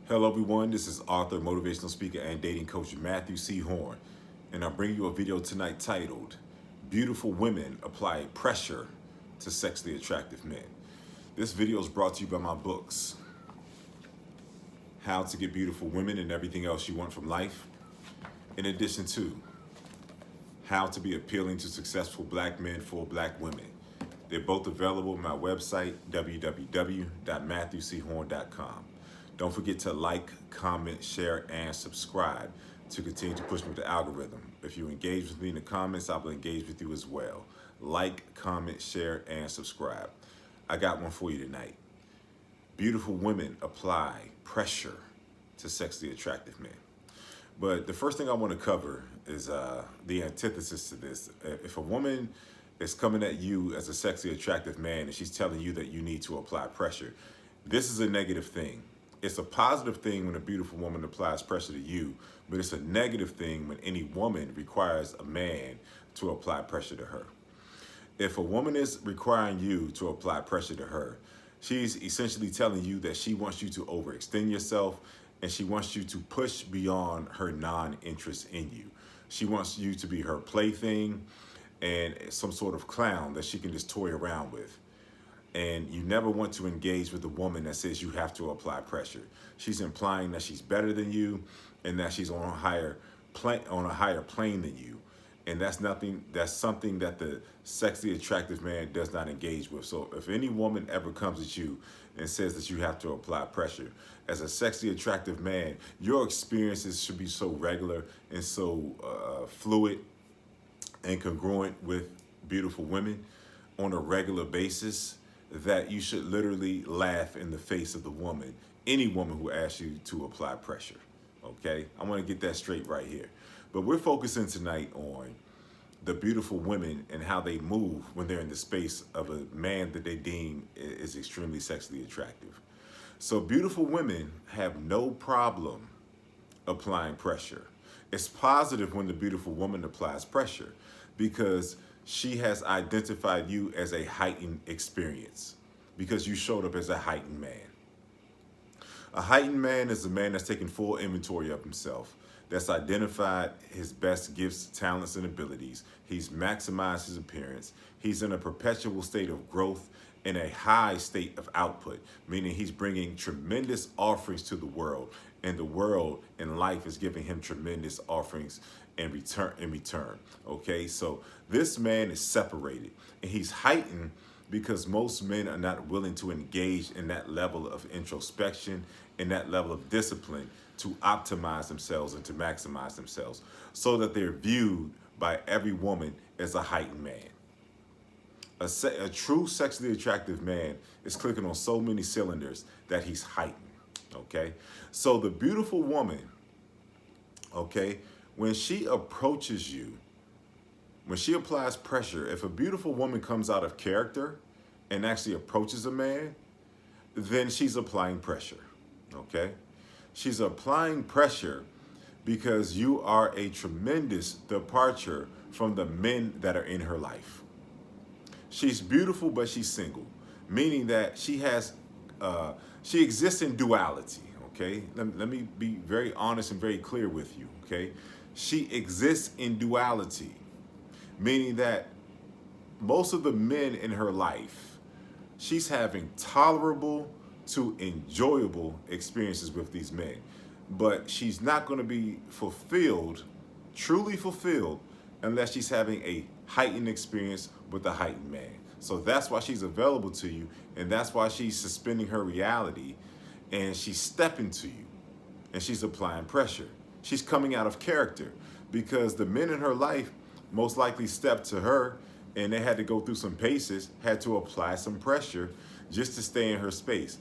Hello, everyone. This is author, motivational speaker, and dating coach Matthew C. Horn, and I'm bringing you a video tonight titled "Beautiful Women Apply Pressure to Sexually Attractive Men." This video is brought to you by my books, How to Get Beautiful Women and Everything Else You Want from Life, in addition to How to Be Appealing to Successful Black Men for Black Women. They're both available on my website, www.matthewchorne.com. Don't forget to like, comment, share, and subscribe to continue to push me with the algorithm. If you engage with me in the comments, I will engage with you as well. Like, comment, share, and subscribe. I got one for you tonight. Beautiful women apply pressure to sexually attractive men. But the first thing I want to cover is the antithesis to this. If a woman is coming at you as a sexually attractive man and she's telling you that you need to apply pressure, this is a negative thing. It's a positive thing when a beautiful woman applies pressure to you, but it's a negative thing when any woman requires a man to apply pressure to her. If a woman is requiring you to apply pressure to her, she's essentially telling you that she wants you to overextend yourself and she wants you to push beyond her non-interest in you. She wants you to be her plaything and some sort of clown that she can just toy around with. And you never want to engage with a woman that says you have to apply pressure. She's implying that she's better than you and that she's on a higher plane than you. And that's something that the sexually attractive man does not engage with. So if any woman ever comes at you and says that you have to apply pressure, as a sexually attractive man, your experiences should be so regular and so fluid and congruent with beautiful women on a regular basis that you should literally laugh in the face of the woman, any woman who asks you to apply pressure, okay? I want to get that straight right here. But we're focusing tonight on the beautiful women and how they move when they're in the space of a man that they deem is extremely sexually attractive. So beautiful women have no problem applying pressure. It's positive when the beautiful woman applies pressure because she has identified you as a heightened experience because you showed up as a heightened man. A heightened man is a man that's taken full inventory of himself, that's identified his best gifts, talents, and abilities. He's maximized his appearance. He's in a perpetual state of growth and a high state of output, meaning he's bringing tremendous offerings to the world, and the world and life is giving him tremendous offerings in return. Okay, so this man is separated and he's heightened because most men are not willing to engage in that level of introspection and that level of discipline to optimize themselves and to maximize themselves so that they're viewed by every woman as a heightened man. A true sexually attractive man is clicking on so many cylinders that he's heightened, okay? So the beautiful woman, okay, when she approaches you, when she applies pressure, if a beautiful woman comes out of character and actually approaches a man, then she's applying pressure, okay? She's applying pressure because you are a tremendous departure from the men that are in her life. She's beautiful, but she's single, meaning that she exists in duality, okay? Let me be very honest and very clear with you, okay? She exists in duality, meaning that most of the men in her life, she's having tolerable to enjoyable experiences with these men, but she's not going to be fulfilled, truly fulfilled, unless she's having a heightened experience with a heightened man. So that's why she's available to you, and that's why she's suspending her reality, and she's stepping to you, and she's applying pressure. She's coming out of character because the men in her life most likely stepped to her and they had to go through some paces, had to apply some pressure just to stay in her space.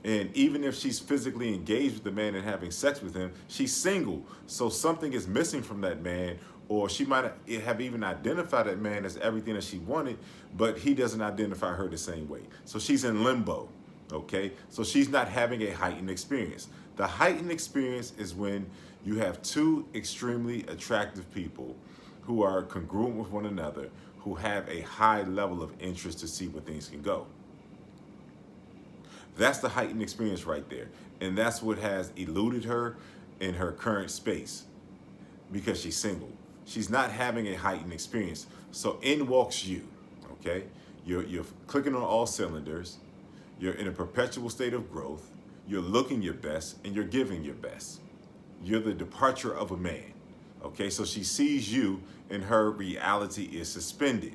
And even if she's physically engaged with the man and having sex with him, she's single. So something is missing from that man, or she might have even identified that man as everything that she wanted, but he doesn't identify her the same way. So she's in limbo, okay? So she's not having a heightened experience. The heightened experience is when you have two extremely attractive people who are congruent with one another, who have a high level of interest to see where things can go. That's the heightened experience right there. And that's what has eluded her in her current space because she's single. She's not having a heightened experience. So in walks you, okay? You're clicking on all cylinders. You're in a perpetual state of growth. You're looking your best and you're giving your best. You're the departure of a man, okay? So she sees you and her reality is suspended.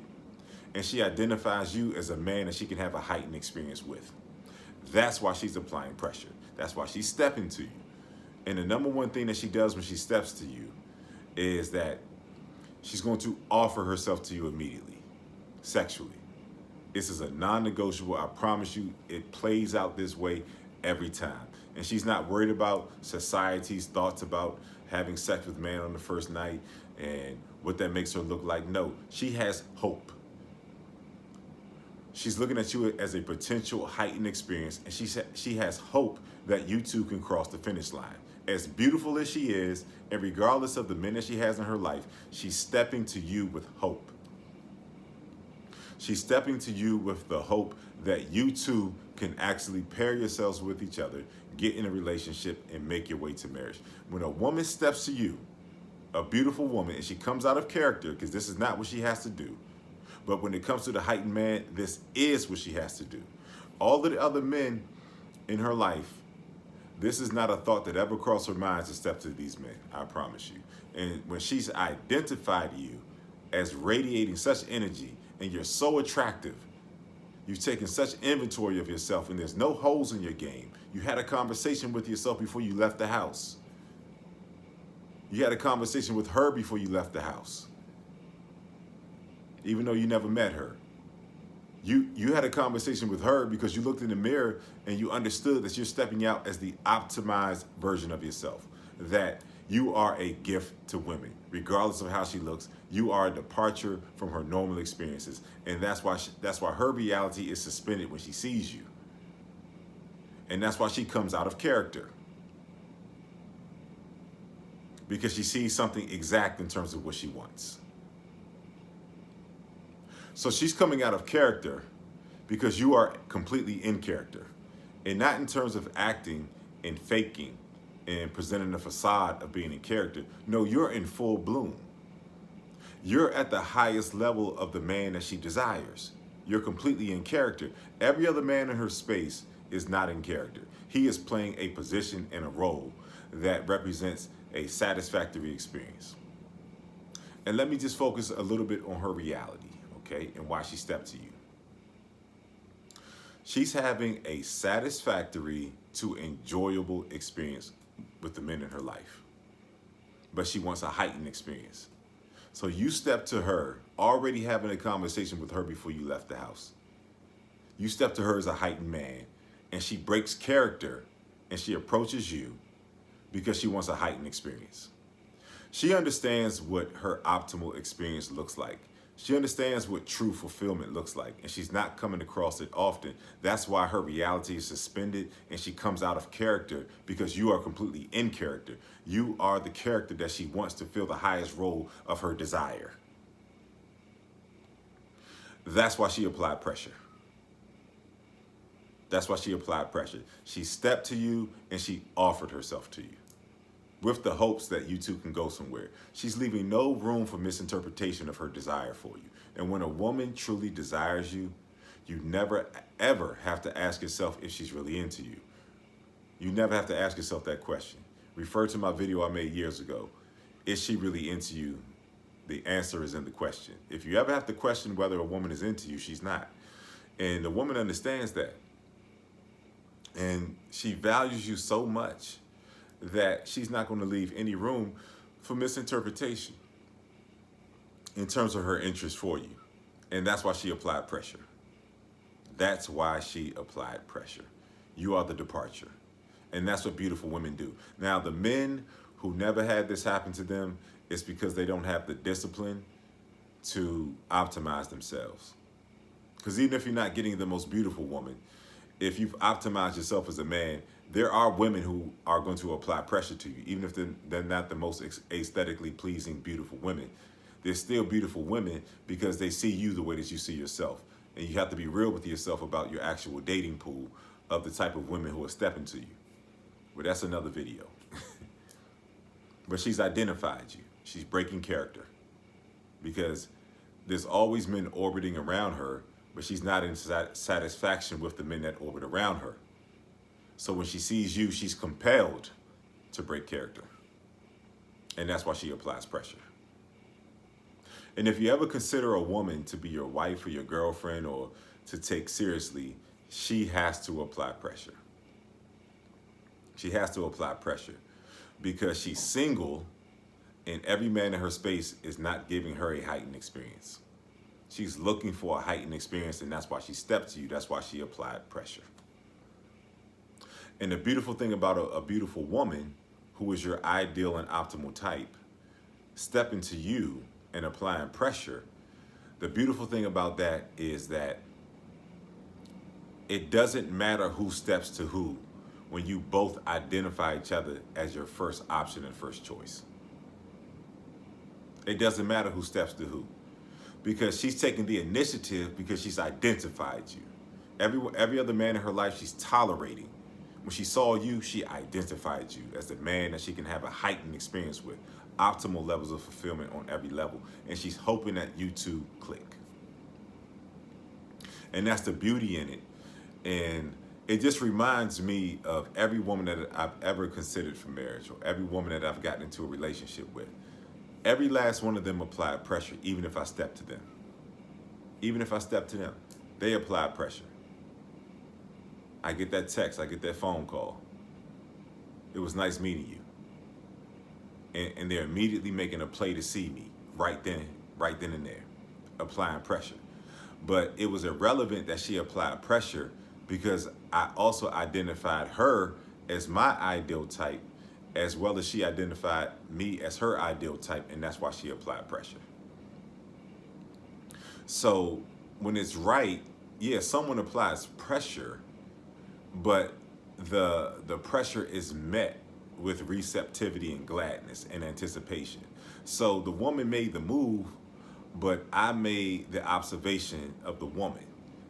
And she identifies you as a man that she can have a heightened experience with. That's why she's applying pressure. That's why she's stepping to you. And the number one thing that she does when she steps to you is that she's going to offer herself to you immediately, sexually. This is a non-negotiable. I promise you, it plays out this way every time. And she's not worried about society's thoughts about having sex with a man on the first night and what that makes her look like. No, she has hope. She's looking at you as a potential heightened experience, and she has hope that you two can cross the finish line. As beautiful as she is, and regardless of the men that she has in her life, she's stepping to you with hope. She's stepping to you with the hope that you two can actually pair yourselves with each other, get in a relationship, and make your way to marriage. When a woman steps to you, a beautiful woman, and she comes out of character, because this is not what she has to do, but when it comes to the heightened man, this is what she has to do. All of the other men in her life, this is not a thought that ever crossed her mind to step to these men, I promise you. And when she's identified you as radiating such energy, and you're so attractive, you've taken such inventory of yourself, and there's no holes in your game. You had a conversation with yourself before you left the house. You had a conversation with her before you left the house, even though you never met her. You had a conversation with her because you looked in the mirror and you understood that you're stepping out as the optimized version of yourself, that you are a gift to women. Regardless of how she looks, you are a departure from her normal experiences. And that's why her reality is suspended when she sees you. And that's why she comes out of character. Because she sees something exact in terms of what she wants. So she's coming out of character because you are completely in character, and not in terms of acting and faking and presenting a facade of being in character. No, you're in full bloom. You're at the highest level of the man that she desires. You're completely in character. Every other man in her space is not in character. He is playing a position and a role that represents a satisfactory experience. And let me just focus a little bit on her reality. Okay, and why she stepped to you. She's having a satisfactory to enjoyable experience with the men in her life, but she wants a heightened experience. So you step to her already having a conversation with her before you left the house. You step to her as a heightened man, and she breaks character and she approaches you because she wants a heightened experience. She understands what her optimal experience looks like. She understands what true fulfillment looks like, and she's not coming across it often. That's why her reality is suspended, and she comes out of character because you are completely in character. You are the character that she wants to fill the highest role of her desire. That's why she applied pressure. That's why she applied pressure. She stepped to you and she offered herself to you, with the hopes that you two can go somewhere. She's leaving no room for misinterpretation of her desire for you. And when a woman truly desires you, you never, ever have to ask yourself if she's really into you. You never have to ask yourself that question. Refer to my video I made years ago. Is she really into you? The answer is in the question. If you ever have to question whether a woman is into you, she's not. And the woman understands that. And she values you so much that she's not going to leave any room for misinterpretation in terms of her interest for you. And that's why she applied pressure. That's why she applied pressure. You are the departure. And that's what beautiful women do. Now, the men who never had this happen to them, it's because they don't have the discipline to optimize themselves. Because even if you're not getting the most beautiful woman, if you've optimized yourself as a man, there are women who are going to apply pressure to you, even if they're not the most aesthetically pleasing, beautiful women. They're still beautiful women because they see you the way that you see yourself. And you have to be real with yourself about your actual dating pool of the type of women who are stepping to you. But that's another video. But she's identified you. She's breaking character because there's always men orbiting around her, but she's not in satisfaction with the men that orbit around her. So when she sees you, she's compelled to break character. And that's why she applies pressure. And if you ever consider a woman to be your wife or your girlfriend or to take seriously, she has to apply pressure. She has to apply pressure because she's single and every man in her space is not giving her a heightened experience. She's looking for a heightened experience, and that's why she stepped to you. That's why she applied pressure. And the beautiful thing about a beautiful woman who is your ideal and optimal type, stepping to you and applying pressure, the beautiful thing about that is that it doesn't matter who steps to who when you both identify each other as your first option and first choice. It doesn't matter who steps to who because she's taking the initiative because she's identified you. Every other man in her life she's tolerating. When she saw you, she identified you as the man that she can have a heightened experience with, optimal levels of fulfillment on every level. And she's hoping that you two click. And that's the beauty in it. And it just reminds me of every woman that I've ever considered for marriage or every woman that I've gotten into a relationship with. Every last one of them applied pressure, even if I stepped to them. Even if I stepped to them, they applied pressure. I get that text, I get that phone call. It was nice meeting you. And they're immediately making a play to see me right then and there, applying pressure. But it was irrelevant that she applied pressure because I also identified her as my ideal type as well as she identified me as her ideal type, and that's why she applied pressure. So when it's right, yeah, someone applies pressure, but the pressure is met with receptivity and gladness and anticipation. So the woman made the move, but I made the observation of the woman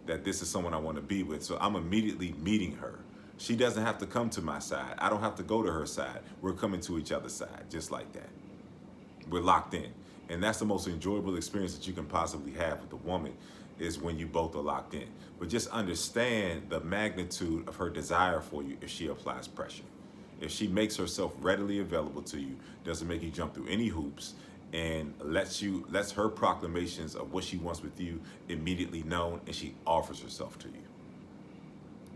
that this is someone I want to be with. So I'm immediately meeting her. She doesn't have to come to my side. I don't have to go to her side. We're coming to each other's side, just like that. We're locked in. And that's the most enjoyable experience that you can possibly have with a woman is when you both are locked in. But just understand the magnitude of her desire for you if she applies pressure. If she makes herself readily available to you, doesn't make you jump through any hoops, and lets her proclamations of what she wants with you immediately known, and she offers herself to you.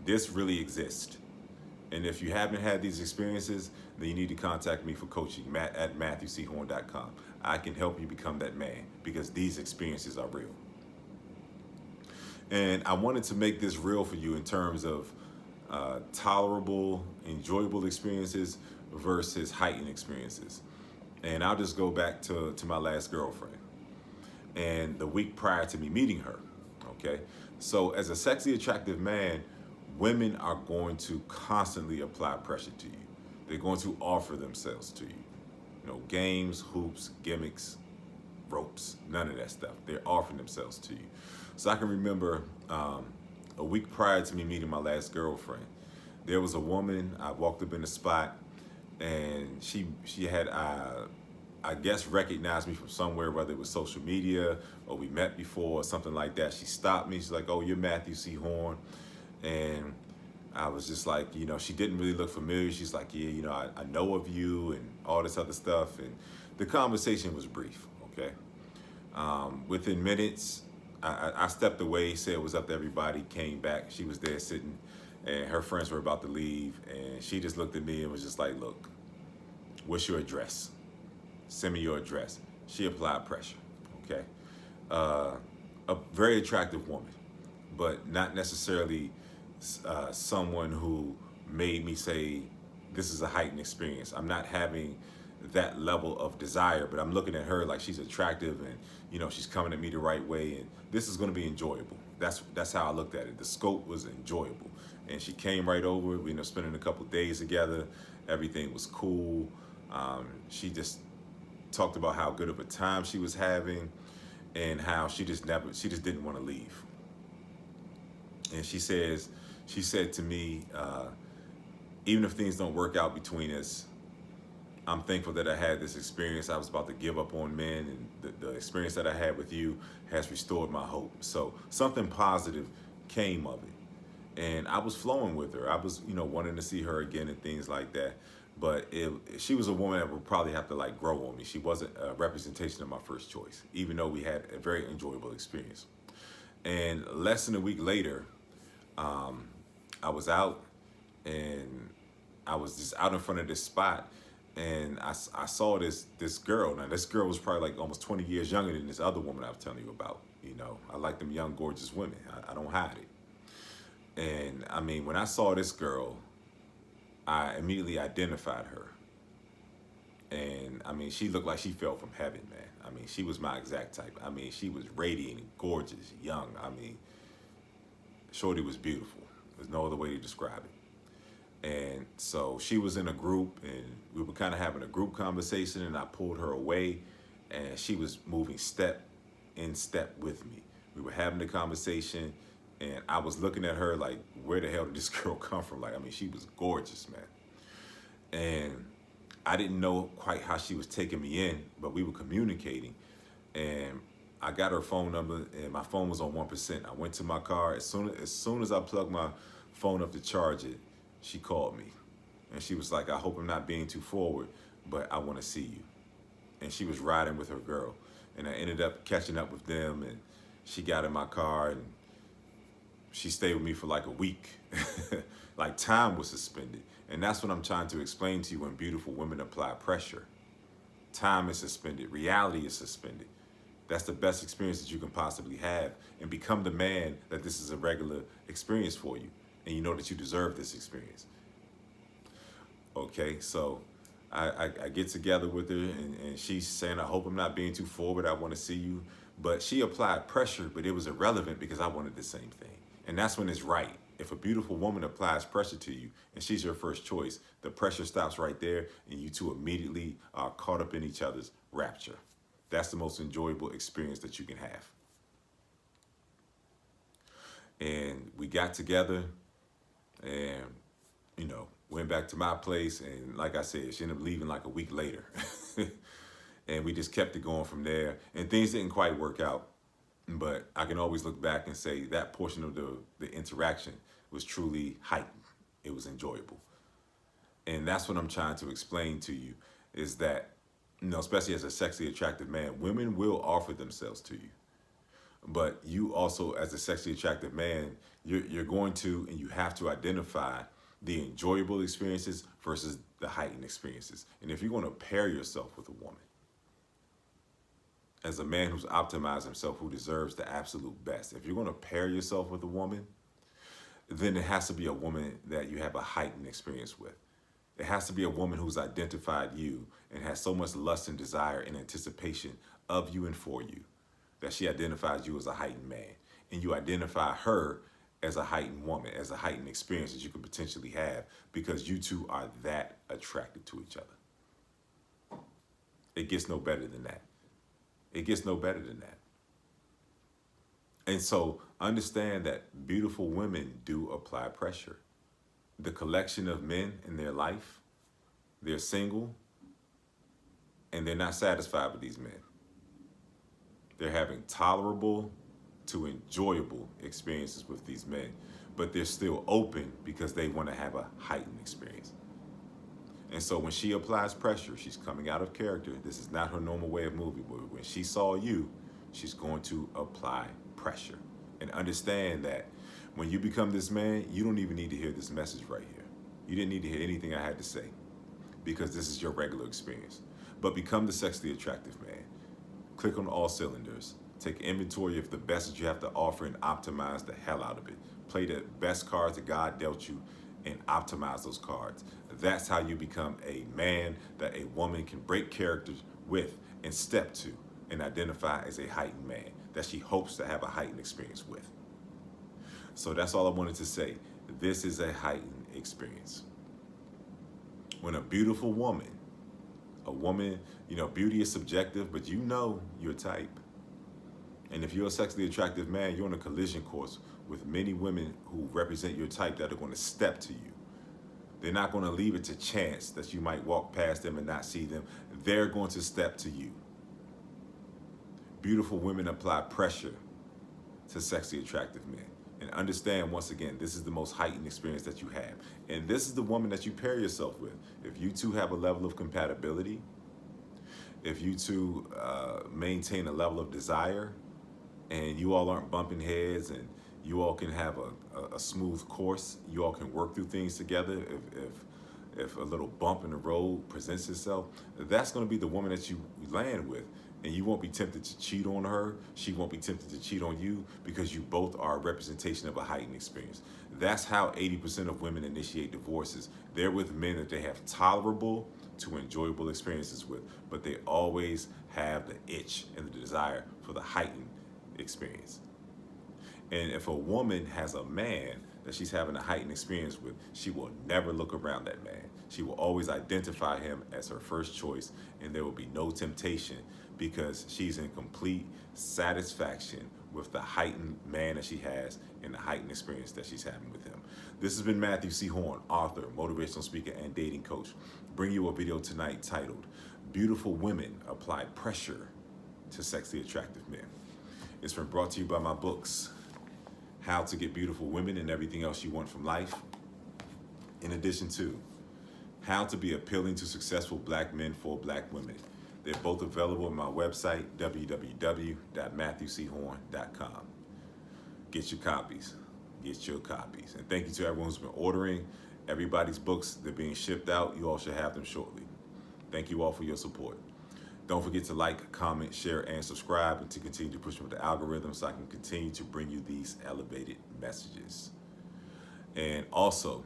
This really exists. And if you haven't had these experiences, then you need to contact me for coaching, at matthewchorne.com. I can help you become that man because these experiences are real. And I wanted to make this real for you in terms of tolerable, enjoyable experiences versus heightened experiences. And I'll just go back to my last girlfriend and the week prior to me meeting her, okay? So as a sexy, attractive man, women are going to constantly apply pressure to you. They're going to offer themselves to you. You know, games, hoops, gimmicks, ropes, none of that stuff. They're offering themselves to you. So I can remember a week prior to me meeting my last girlfriend, there was a woman, I walked up in the spot, and she had, I guess, recognized me from somewhere, whether it was social media or we met before or something like that. She stopped me. She's like, "Oh, you're Matthew C. Horne." And I was just like, you know, she didn't really look familiar. She's like, "Yeah, you know, I know of you," and all this other stuff. And the conversation was brief, okay? Within minutes, I stepped away, said what's up to everybody, came back. She was there sitting, and her friends were about to leave. And she just looked at me and was just like, "Look, what's your address? Send me your address." She applied pressure, okay? A very attractive woman, but not necessarily someone who made me say, this is a heightened experience. I'm not having that level of desire, but I'm looking at her like she's attractive and, you know, she's coming at me the right way, and this is going to be enjoyable. That's how I looked at it. The scope was enjoyable, and she came right over. We ended up spending a couple of days together. Everything was cool. She just talked about how good of a time she was having and how she just didn't want to leave. And she says She said to me, even if things don't work out between us, I'm thankful that I had this experience. I was about to give up on men, and the experience that I had with you has restored my hope. So something positive came of it, and I was flowing with her. I was, wanting to see her again and things like that. But she was a woman that would probably have to like grow on me. She wasn't a representation of my first choice, even though we had a very enjoyable experience. And less than a week later, I was out, and I was just out in front of this spot, and I saw this girl. Now this girl was probably like almost 20 years younger than this other woman I was telling you about. I like them young, gorgeous women. I don't hide it. And I mean, when I saw this girl, I immediately identified her. And I mean, she looked like she fell from heaven, man. I mean, she was my exact type. I mean, she was radiant, gorgeous, young. I mean, shorty was beautiful. There's no other way to describe it. And so she was in a group, and we were kind of having a group conversation, and I pulled her away, and she was moving step in step with me. We were having the conversation, and I was looking at her like, where the hell did this girl come from? Like, I mean, she was gorgeous, man. And I didn't know quite how she was taking me in, but we were communicating. And I got her phone number, and my phone was on 1%. I went to my car. As soon as I plugged my phone up to charge it, she called me. And she was like, I hope I'm not being too forward, but I want to see you. And she was riding with her girl. And I ended up catching up with them, and she got in my car, and she stayed with me for like a week. Like time was suspended. And that's what I'm trying to explain to you when beautiful women apply pressure. Time is suspended. Reality is suspended. That's the best experience that you can possibly have, and become the man that this is a regular experience for you. And you know that you deserve this experience. Okay, so I get together with her, and she's saying, I hope I'm not being too forward. I want to see you. But she applied pressure, but it was irrelevant because I wanted the same thing. And that's when it's right. If a beautiful woman applies pressure to you and she's your first choice, the pressure stops right there, and you two immediately are caught up in each other's rapture. That's the most enjoyable experience that you can have. And we got together, and, went back to my place. And like I said, she ended up leaving like a week later. And we just kept it going from there. And things didn't quite work out. But I can always look back and say that portion of the interaction was truly heightened. It was enjoyable. And that's what I'm trying to explain to you, is that, especially as a sexually attractive man, women will offer themselves to you. But you also, as a sexually attractive man, you're going to, and you have to identify the enjoyable experiences versus the heightened experiences. And if you're going to pair yourself with a woman, as a man who's optimized himself, who deserves the absolute best, if you're going to pair yourself with a woman, then it has to be a woman that you have a heightened experience with. It has to be a woman who's identified you and has so much lust and desire and anticipation of you and for you that she identifies you as a heightened man. And you identify her as a heightened woman, as a heightened experience that you could potentially have, because you two are that attracted to each other. It gets no better than that. It gets no better than that. And so understand that beautiful women do apply pressure. The collection of men in their life, they're single, and they're not satisfied with these men. They're having tolerable to enjoyable experiences with these men, but they're still open because they want to have a heightened experience. And so when she applies pressure, she's coming out of character. This is not her normal way of moving. But when she saw you, she's going to apply pressure. And understand that when you become this man, you don't even need to hear this message right here. You didn't need to hear anything I had to say, because this is your regular experience. But become the sexually attractive man. Click on all cylinders. Take inventory of the best that you have to offer and optimize the hell out of it. Play the best cards that God dealt you and optimize those cards. That's how you become a man that a woman can break characters with and step to and identify as a heightened man that she hopes to have a heightened experience with. So that's all I wanted to say. This is a heightened experience. When a beautiful woman, beauty is subjective, but you know your type. And if you're a sexually attractive man, you're on a collision course with many women who represent your type that are going to step to you. They're not going to leave it to chance that you might walk past them and not see them. They're going to step to you. Beautiful women apply pressure to sexually attractive men. And understand, once again, this is the most heightened experience that you have. And this is the woman that you pair yourself with. If you two have a level of compatibility, if you two maintain a level of desire, and you all aren't bumping heads, and you all can have a smooth course, you all can work through things together. If a little bump in the road presents itself, that's going to be the woman that you land with. And you won't be tempted to cheat on her. She won't be tempted to cheat on you, because you both are a representation of a heightened experience. That's how 80% of women initiate divorces. They're with men that they have tolerable to enjoyable experiences with, but they always have the itch and the desire for the heightened experience. And if a woman has a man that she's having a heightened experience with, she will never look around that man. She will always identify him as her first choice, and there will be no temptation, because she's in complete satisfaction with the heightened man that she has and the heightened experience that she's having with him. This has been Matthew C. Horne, author, motivational speaker, and dating coach. Bring you a video tonight titled, Beautiful Women Apply Pressure to Sexually Attractive Men. It's been brought to you by my books, How to Get Beautiful Women and Everything Else You Want from Life, in addition to How to Be Appealing to Successful Black Men for Black Women. They're both available on my website, www.matthewchorne.com. Get your copies. Get your copies. And thank you to everyone who's been ordering. Everybody's books, they're being shipped out. You all should have them shortly. Thank you all for your support. Don't forget to like, comment, share, and subscribe, and to continue to push me with the algorithm so I can continue to bring you these elevated messages. And also,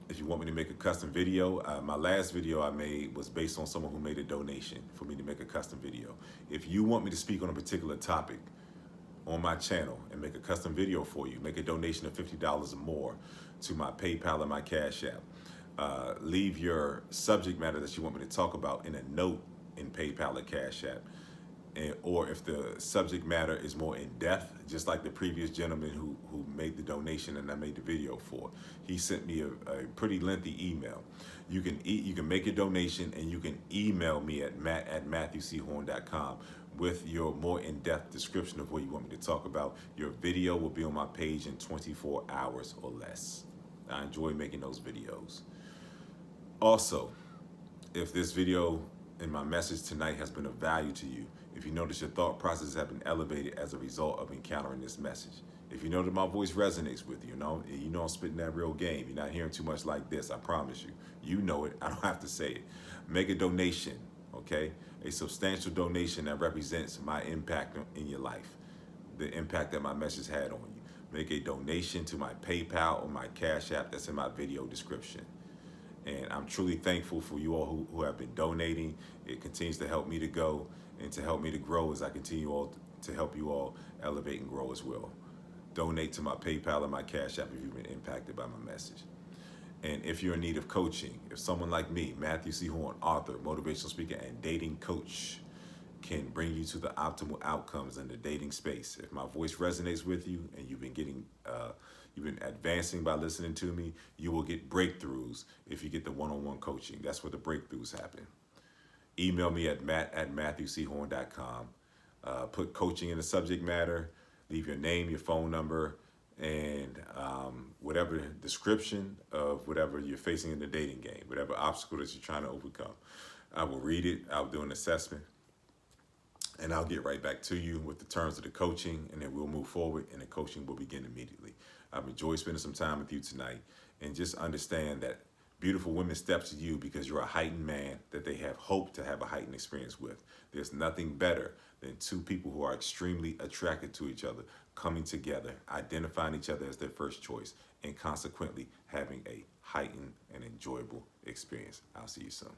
if you want me to make a custom video, my last video I made was based on someone who made a donation for me to make a custom video. If you want me to speak on a particular topic on my channel and make a custom video for you, make a donation of $50 or more to my PayPal and my Cash App. Leave your subject matter that you want me to talk about in a note in PayPal or Cash App. Or if the subject matter is more in depth, just like the previous gentleman who made the donation and I made the video for, he sent me a pretty lengthy email. You can make a donation, and you can email me at matthewchorne.com with your more in-depth description of what you want me to talk about. Your video will be on my page in 24 hours or less. I enjoy making those videos. Also, if this video and my message tonight has been of value to you, if you notice your thought processes have been elevated as a result of encountering this message, if you know that my voice resonates with you, you know I'm spitting that real game. You're not hearing too much like this, I promise you. You know it, I don't have to say it. Make a donation, okay? A substantial donation that represents my impact in your life, the impact that my message had on you. Make a donation to my PayPal or my Cash App that's in my video description. And I'm truly thankful for you all who have been donating. It continues to help me to go and to help me to grow as I continue to help you all elevate and grow as well. Donate to my PayPal and my Cash App if you've been impacted by my message. And if you're in need of coaching, if someone like me, Matthew C. Horne, author, motivational speaker, and dating coach, can bring you to the optimal outcomes in the dating space. If my voice resonates with you and you've been advancing by listening to me, you will get breakthroughs if you get the one-on-one coaching. That's where the breakthroughs happen. Email me at matthewchorne.com. Put coaching in the subject matter. Leave your name, your phone number, and whatever description of whatever you're facing in the dating game, whatever obstacle that you're trying to overcome. I will read it. I'll do an assessment. And I'll get right back to you with the terms of the coaching, and then we'll move forward, and the coaching will begin immediately. I've enjoyed spending some time with you tonight, and just understand that beautiful women step to you because you're a heightened man that they have hoped to have a heightened experience with. There's nothing better than two people who are extremely attracted to each other coming together, identifying each other as their first choice, and consequently having a heightened and enjoyable experience. I'll see you soon.